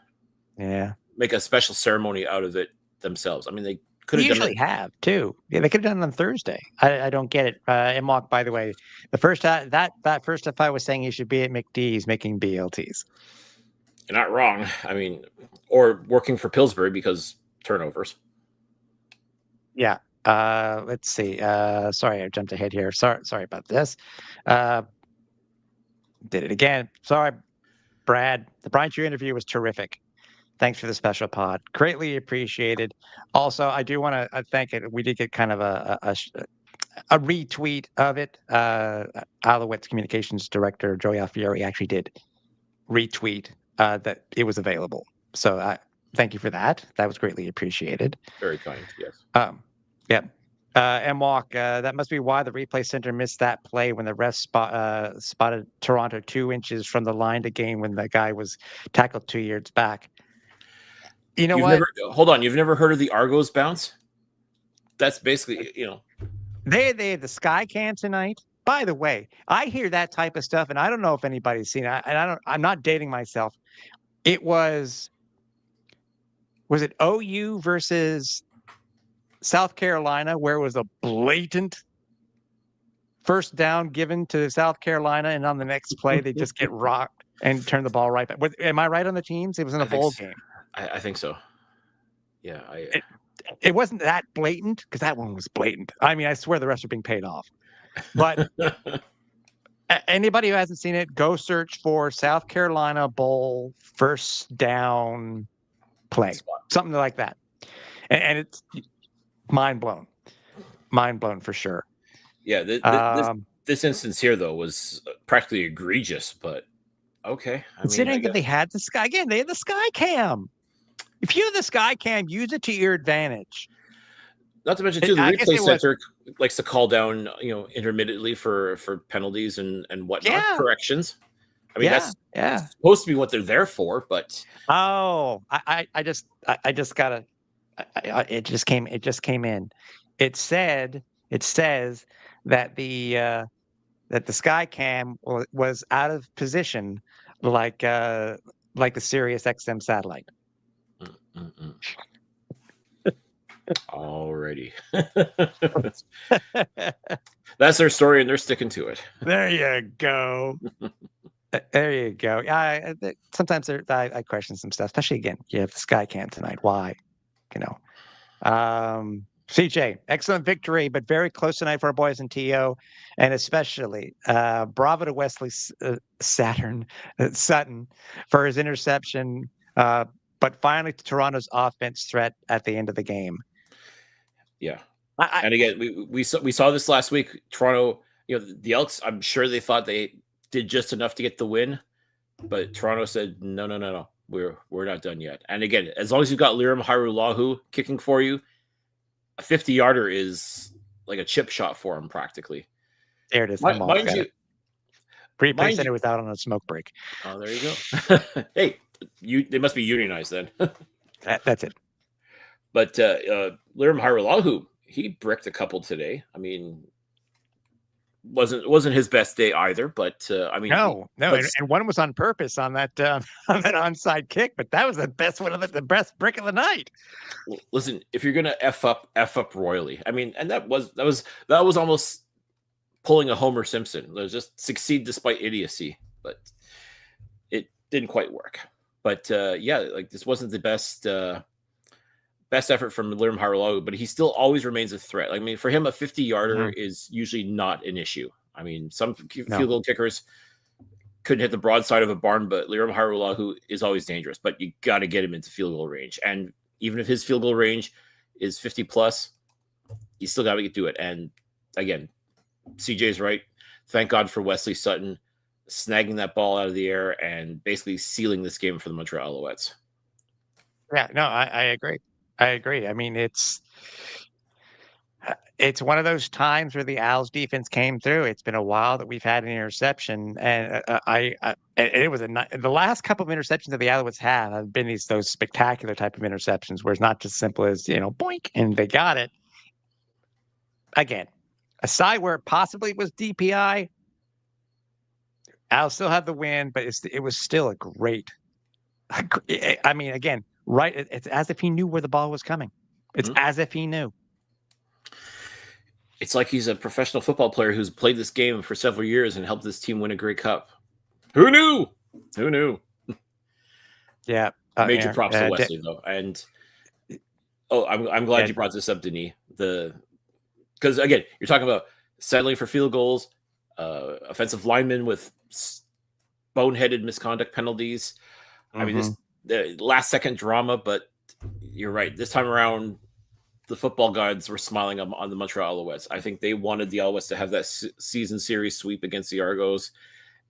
make a special ceremony out of it themselves. I mean, they could have usually have too. Yeah, they could have done it on Thursday. I don't get it. Imwalk, by the way, the first that first if I was saying you should be at McD's making BLTs. You're not wrong. I mean, or working for Pillsbury because turnovers. Yeah. Let's see. Sorry, I jumped ahead here. Sorry about this. Did it again. Sorry, Brad. The Brian True interview was terrific. Thanks for the special pod. Greatly appreciated. Also, I do want to thank it. We did get kind of a retweet of it. Alouettes communications director Joey Alfieri actually did retweet that it was available. So thank you for that. That was greatly appreciated. Very kind. Yes. Yeah. MWalk, that must be why the replay center missed that play when the ref spotted Toronto 2 inches from the line to gain when the guy was tackled 2 yards back. You know what? Hold on. You've never heard of the Argos bounce? That's basically, They had the sky cam tonight. By the way, I hear that type of stuff, and I don't know if anybody's seen it. And I'm not dating myself. It was it OU versus South Carolina, where it was a blatant first down given to South Carolina, and on the next play they just get rocked and turn the ball right back. Am I right on the teams? It was in a bowl game. I think so. Yeah, it wasn't that blatant because that one was blatant. I mean, I swear the rest are being paid off. But anybody who hasn't seen it, go search for South Carolina Bowl first down play, something like that, and it's mind blown for sure. Yeah, this instance here though was practically egregious, but okay. Considering that they had the sky again, they had the sky cam. If you have the sky cam, use it to your advantage. Not to mention too, the replay center likes to call down, intermittently for penalties and whatnot, corrections. I mean, that's supposed to be what they're there for, but I just gotta. It just came in. It says that the sky cam was out of position, like the Sirius XM satellite. Alrighty. That's their story and they're sticking to it. There you go. Yeah, sometimes I question some stuff, especially again, you have the sky cam tonight. Why? CJ, excellent victory, but very close tonight for our boys in TO, and especially bravo to Wesley Sutton for his interception, but finally to Toronto's offense threat at the end of the game. Yeah, and again, we saw this last week. Toronto, the Elks, I'm sure they thought they did just enough to get the win, but Toronto said no, we're not done yet. And again, as long as you've got Liram Hairulahu kicking for you, a 50-yarder is like a chip shot for him practically. There it is. Mind you, Replay center was out on a smoke break. Oh, there you go. Hey, they must be unionized then. That's it. But Liram Hairulahu, he bricked a couple today. I mean, wasn't his best day either. But I mean, no, and one was on purpose on that onside kick. But that was the best one of the best brick of the night. Listen, if you're gonna f up royally, I mean, and that was almost pulling a Homer Simpson. It was just succeed despite idiocy, but it didn't quite work. But like this wasn't the best effort from Liram Hairulahu, but he still always remains a threat. I mean, for him, a 50-yarder is usually not an issue. I mean, some field goal kickers couldn't hit the broadside of a barn, but Liram Hairulahu is always dangerous. But you got to get him into field goal range, and even if his field goal range is 50 plus, you still got to do it. And again, CJ's right. Thank God for Wesley Sutton snagging that ball out of the air and basically sealing this game for the Montreal Alouettes. Yeah, no, I agree. I mean, it's It's one of those times where the Owls defense came through. It's been a while that we've had an interception, and it was the last couple of interceptions that the Alouettes have been those spectacular type of interceptions where it's not just simple as boink and they got it. Again, aside where possibly it was DPI, Owls still have the win, but it was still a great. I mean, again, right? It's as if he knew where the ball was coming. It's as if he knew. It's like he's a professional football player who's played this game for several years and helped this team win a Grey Cup. Who knew? Who knew? Yeah. Major props to Wesley, though. And I'm glad you brought this up, Denis. Because, again, you're talking about settling for field goals, offensive linemen with boneheaded misconduct penalties. I mean, this last-second drama, but you're right. This time around, the football gods were smiling on the Montreal Alouettes. I think they wanted the Alouettes to have that season series sweep against the Argos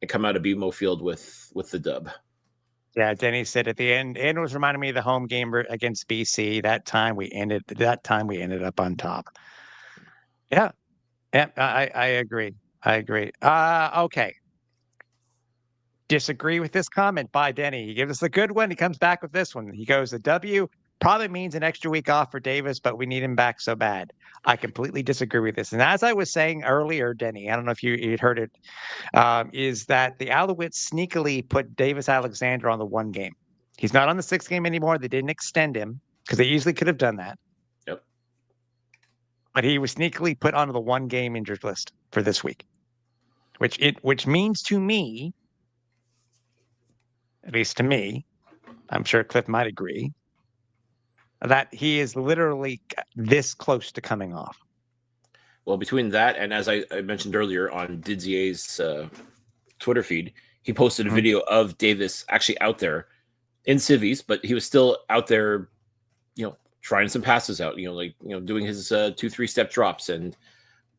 and come out of BMO Field with the dub. Yeah, Denny said at the end, and it was reminding me of the home game against BC. That time we ended up on top. Yeah, I agree. Okay. Disagree with this comment by Denny. He gives us a good one. He comes back with this one. He goes, the W probably means an extra week off for Davis, but we need him back so bad. I completely disagree with this. And as I was saying earlier, Denny, I don't know if you'd heard it, is that the Alouettes sneakily put Davis Alexander on the 1 game. He's not on the 6 game anymore. They didn't extend him because they easily could have done that. Yep. But he was sneakily put onto the 1 game injured list for this week, which means to me, at least to me, I'm sure Cliff might agree, that he is literally this close to coming off. Well, between that and as I mentioned earlier on Didier's Twitter feed, he posted a video of Davis actually out there in civvies, but he was still out there, trying some passes out, doing his 2-3 step drops and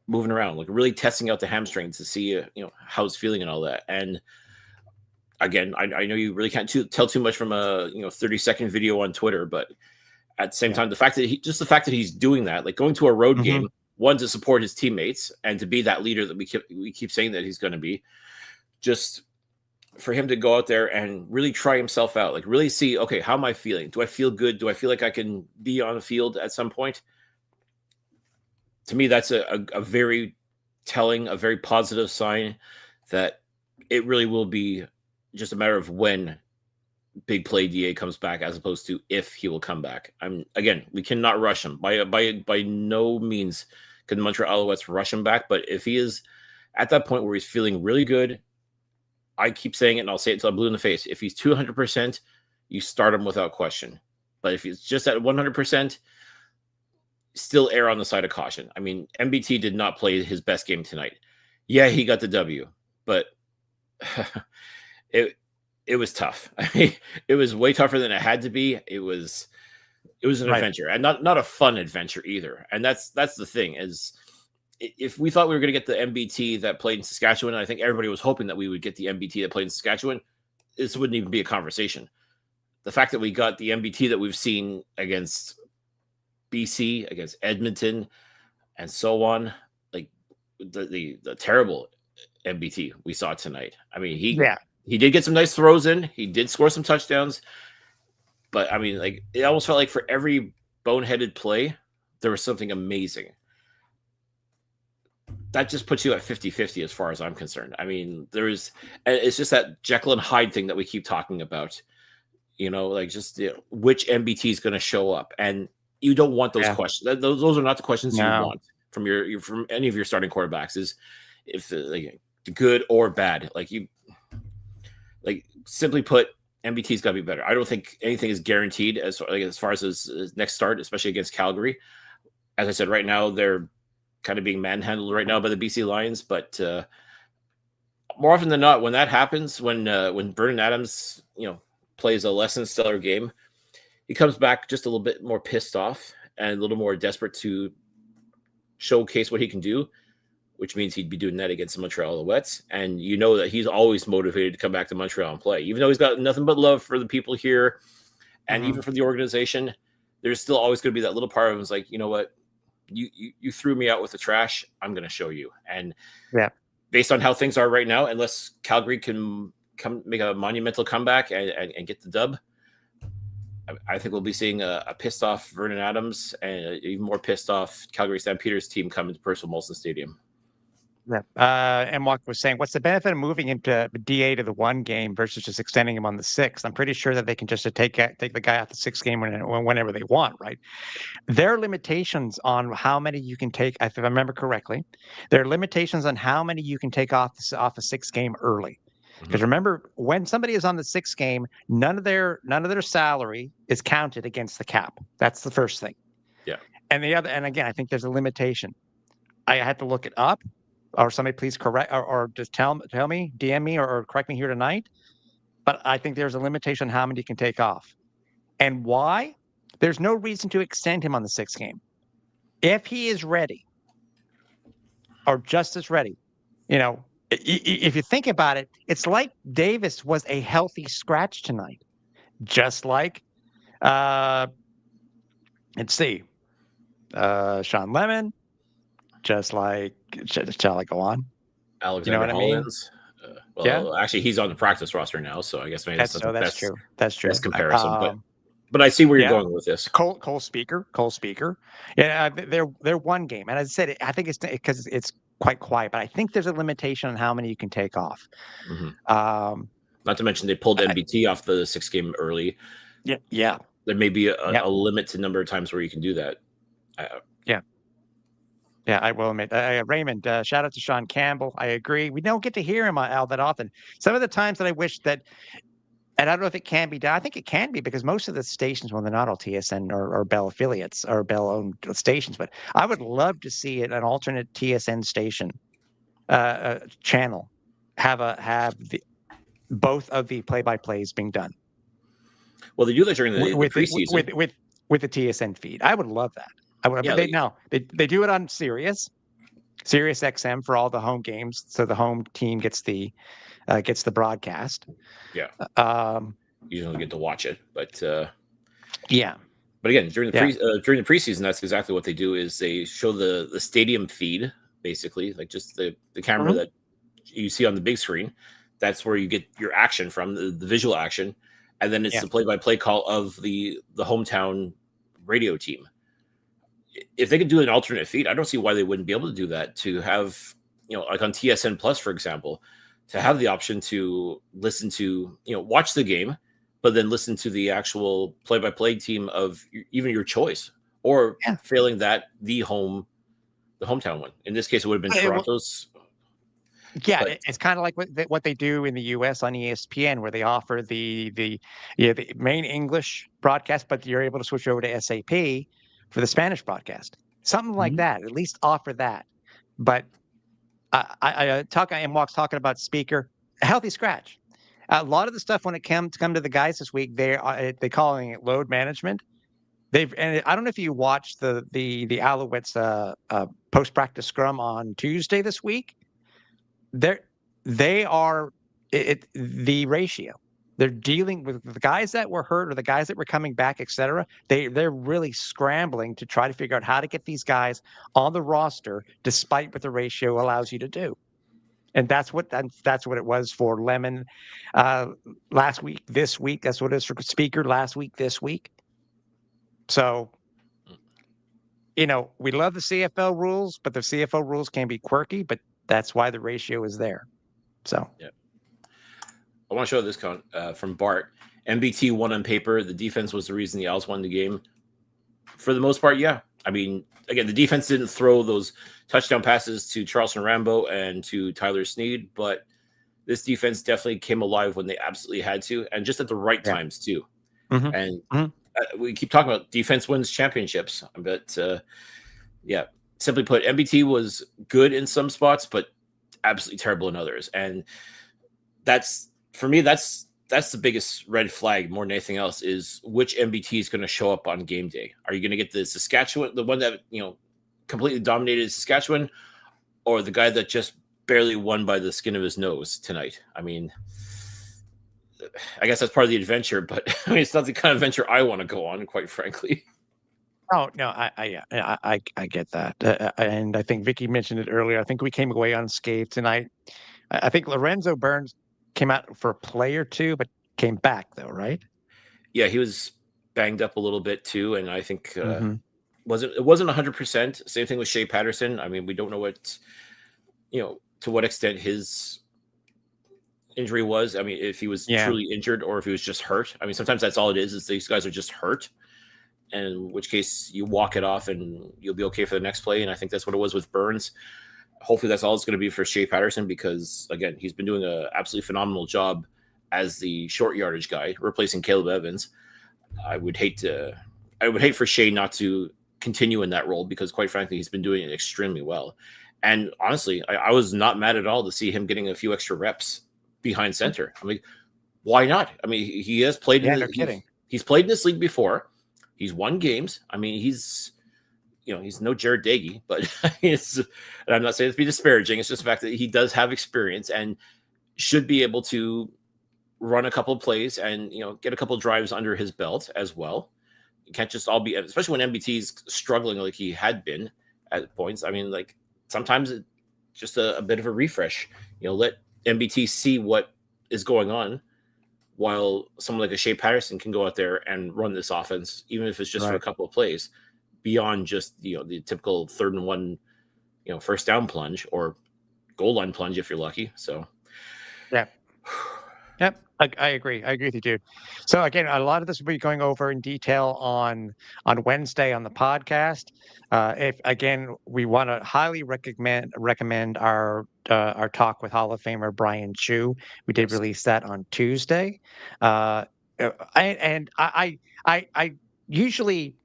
moving around, like really testing out the hamstrings to see, how it's feeling and all that. And again, I know you really can't tell too much from a 30-second video on Twitter, but at the same time, the fact that he's doing that, like going to a road game, one, to support his teammates and to be that leader that we keep saying that he's going to be, just for him to go out there and really try himself out, like really see, okay, how am I feeling? Do I feel good? Do I feel like I can be on the field at some point? To me, that's a very telling, a very positive sign that it really will be just a matter of when big play DA comes back as opposed to if he will come back. Again, we cannot rush him by no means can the Montreal Alouettes rush him back. But if he is at that point where he's feeling really good, I keep saying it and I'll say it until I'm blue in the face. If he's 200%, you start him without question. But if he's just at 100%, still err on the side of caution. I mean, MBT did not play his best game tonight. Yeah, he got the W, but it was tough. I mean, it was way tougher than it had to be. It was an adventure, and not a fun adventure either. And that's the thing is, if we thought we were going to get the MBT that played in Saskatchewan, and I think everybody was hoping that we would get the MBT that played in Saskatchewan, this wouldn't even be a conversation. The fact that we got the MBT that we've seen against BC, against Edmonton, and so on, like the terrible MBT we saw tonight. I mean, he did get some nice throws in. He did score some touchdowns. But, I mean, like, it almost felt like for every boneheaded play, there was something amazing. That just puts you at 50-50 as far as I'm concerned. I mean, it's just that Jekyll and Hyde thing that we keep talking about. Like just which MBT is going to show up. And you don't want those questions. Those are not the questions you want from any of your starting quarterbacks, is if like good or bad. Like simply put, MBT's got to be better. I don't think anything is guaranteed as far as his next start, especially against Calgary. As I said, right now they're kind of being manhandled right now by the BC Lions, but more often than not, when that happens, when Vernon Adams, plays a less than stellar game, he comes back just a little bit more pissed off and a little more desperate to showcase what he can do, which means he'd be doing that against the Montreal Alouettes. And you know that he's always motivated to come back to Montreal and play. Even though he's got nothing but love for the people here and even for the organization, there's still always going to be that little part of him who's like, you know what? you threw me out with the trash. I'm going to show you. And based on how things are right now, unless Calgary can come make a monumental comeback and get the dub, I think we'll be seeing a pissed off Vernon Adams and an even more pissed off Calgary Stampeders team come into Percival Molson Stadium. Yeah. And Mark was saying, what's the benefit of moving him to DA to the 1 game versus just extending him on the 6th? I'm pretty sure that they can just take the guy out the 6th game whenever they want, right? There are limitations on how many you can take. If I remember correctly, there are limitations on how many you can take off a 6th game early. Because remember, when somebody is on the 6th game, none of their salary is counted against the cap. That's the first thing. Yeah. And again, I think there's a limitation. I had to look it up. Or somebody please correct or just tell me, DM me or correct me here tonight. But I think there's a limitation on how many you can take off. And why? There's no reason to extend him on the 6th game. If he is ready or just as ready, if you think about it, it's like Davis was a healthy scratch tonight. Just like, let's see, Sean Lemon. Just like, shall I go on? Alexander Hollins. Actually, he's on the practice roster now, so I guess maybe that's true. That's true. Best comparison, but I see where you're going with this. Cole Speaker. Yeah, they're 1 game, and as I said, I think it's because it's quite quiet, but I think there's a limitation on how many you can take off. Not to mention they pulled MBT off the 6th game early. Yeah. There may be a limit to number of times where you can do that. Yeah, I will admit. Raymond, shout out to Sean Campbell. I agree. We don't get to hear him all that often. Some of the times that I wish that, and I don't know if it can be done. I think it can be because most of the stations, when they're not all TSN or Bell affiliates or Bell-owned stations, but I would love to see an alternate TSN station channel have both of the play-by-plays being done. Well, they do that during the preseason with the TSN feed. I would love that. They do it on Sirius XM for all the home games, so the home team gets the broadcast. Yeah. You don't get to watch it, but yeah. But again, during the preseason, that's exactly what they do. Is they show the stadium feed, basically, like just the camera that you see on the big screen. That's where you get your action from, the visual action, and then it's the play-by-play call of the hometown radio team. If they could do an alternate feed, I don't see why they wouldn't be able to do that. To have, like on TSN Plus, for example, to have the option to listen to, watch the game, but then listen to the actual play-by-play team of even your choice, or failing that, the hometown one. In this case, it would have been Toronto's. It's kind of like what they do in the US on ESPN, where they offer the main English broadcast, but you're able to switch over to SAP for the Spanish broadcast. Something like that. At least offer that. But Walk's talking about Speaker, a healthy scratch. A lot of the stuff when it come to the guys this week, they calling it load management. And I don't know if you watched the Alouettes post practice scrum on Tuesday this week. They are the ratio. They're dealing with the guys that were hurt or the guys that were coming back, etc. They're really scrambling to try to figure out how to get these guys on the roster, despite what the ratio allows you to do. And that's what it was for Lemon last week, this week. That's what it is for Speaker last week, this week. So, we love the CFL rules, but the CFL rules can be quirky, but that's why the ratio is there. So, I want to show this count from Bart. MBT won on paper. The defense was the reason the Owls won the game. For the most part, yeah. I mean, again, the defense didn't throw those touchdown passes to Charleston Rambo and to Tyler Snead, but this defense definitely came alive when they absolutely had to, and just at the right times too. And we keep talking about defense wins championships, but simply put, MBT was good in some spots, but absolutely terrible in others. And that's, for me, that's the biggest red flag more than anything else, is which MBT is going to show up on game day. Are you going to get the Saskatchewan, the one that, completely dominated Saskatchewan, or the guy that just barely won by the skin of his nose tonight? I mean, I guess that's part of the adventure, but I mean, it's not the kind of adventure I want to go on, quite frankly. Oh no, I get that, and I think Vicky mentioned it earlier. I think we came away unscathed tonight. I think Lorenzo Burns came out for a play or two, but came back though, right? Yeah, he was banged up a little bit too, and I think Mm-hmm. it wasn't 100%. Same thing with Shea Patterson. I mean, we don't know what to what extent his injury was. I mean, if he was Yeah, truly injured or if he was just hurt. I mean, sometimes that's all it is these guys are just hurt. And in which case you walk it off and you'll be okay for the next play. And I think that's what it was with Burns. Hopefully that's all it's going to be for Shea Patterson because, again, he's been doing an absolutely phenomenal job as the short yardage guy, replacing Caleb Evans. I would hate for Shea not to continue in that role because, quite frankly, he's been doing it extremely well. And honestly, I was not mad at all to see him getting a few extra reps behind center. I mean, why not? I mean, he has played. yeah, no kidding. He's played in this league before. He's won games. I mean, he's no Jared Dagey, but and I'm not saying it to be disparaging. It's just the fact that he does have experience and should be able to run a couple of plays and get a couple of drives under his belt as well. You can't just all be, especially when MBT is struggling like he had been at points. I mean, like sometimes it's just a bit of a refresh. Let MBT see what is going on, while someone like a Shea Patterson can go out there and run this offense, even if it's just for a couple of plays, beyond just the typical 3rd and 1, first down plunge or goal line plunge if you're lucky. So, yeah. Yep, I agree. I agree with you, dude. So again, a lot of this will be going over in detail on Wednesday on the podcast. If again, we want to highly recommend our talk with Hall of Famer Brian Chu. We did release that on Tuesday, I usually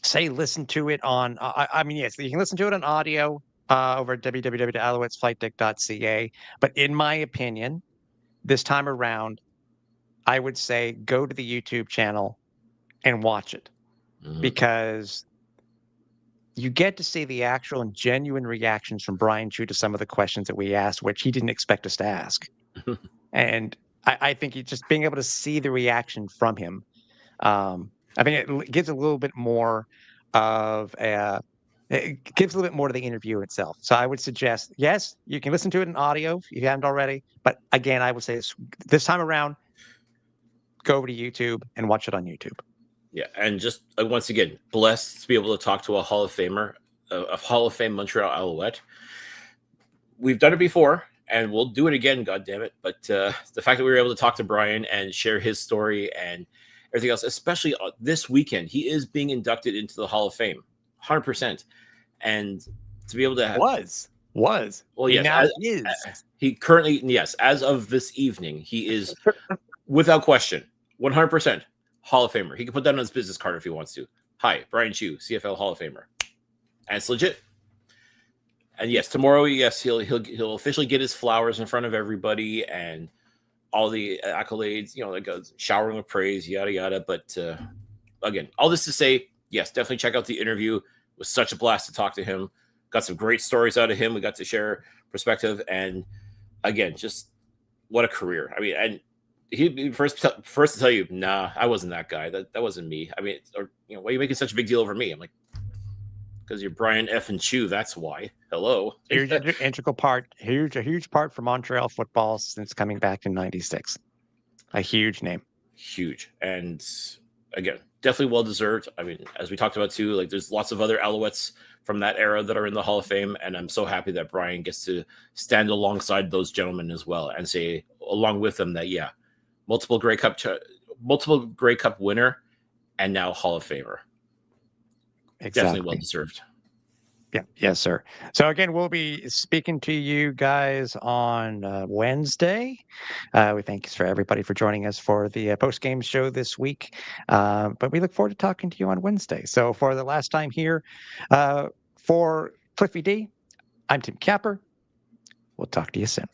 say listen to it on. I mean, yes, you can listen to it on audio over at www.alouettesflightdeck.ca. But in my opinion, this time around, I would say go to the YouTube channel and watch it because you get to see the actual and genuine reactions from Brian Chu to some of the questions that we asked, which he didn't expect us to ask. And I think just being able to see the reaction from him, I think it gives a little bit more of it gives a little bit more to the interview itself. So I would suggest, yes, you can listen to it in audio if you haven't already. But again, I would say this time around, go over to YouTube and watch it on YouTube. Yeah, and just once again, blessed to be able to talk to a Hall of Famer, a Hall of Fame Montreal Alouette. We've done it before, and we'll do it again, God damn it. But the fact that we were able to talk to Brian and share his story and everything else, especially this weekend, he is being inducted into the Hall of Fame, 100%. And to be able to was well, yes, now is he currently, yes, as of this evening, he is without question 100% Hall of Famer. He can put that on his business card if he wants to. Hi, Brian Chu, CFL Hall of Famer, and it's legit. And yes, tomorrow, yes, he'll officially get his flowers in front of everybody and all the accolades, like a showering of praise, yada yada. But again, all this to say, yes, definitely check out the interview. It was such a blast to talk to him. Got some great stories out of him. We got to share perspective, and again, just what a career. I mean, and he first to tell you, nah, I wasn't that guy. That wasn't me. I mean, or why are you making such a big deal over me? I'm like, because you're Brian F. and Chu. That's why. Hello. Huge integral part. A huge part for Montreal football since coming back in '96. A huge name. Huge, and again, definitely well deserved. I mean, as we talked about too, like there's lots of other Alouettes from that era that are in the Hall of Fame, and I'm so happy that Brian gets to stand alongside those gentlemen as well and say along with them that multiple Grey Cup winner, and now Hall of Famer. Exactly. Definitely well deserved. Yeah, yes, sir. So again, we'll be speaking to you guys on Wednesday. We thank you for everybody for joining us for the post-game show this week. But we look forward to talking to you on Wednesday. So for the last time here, for Cliffy D, I'm Tim Capper. We'll talk to you soon.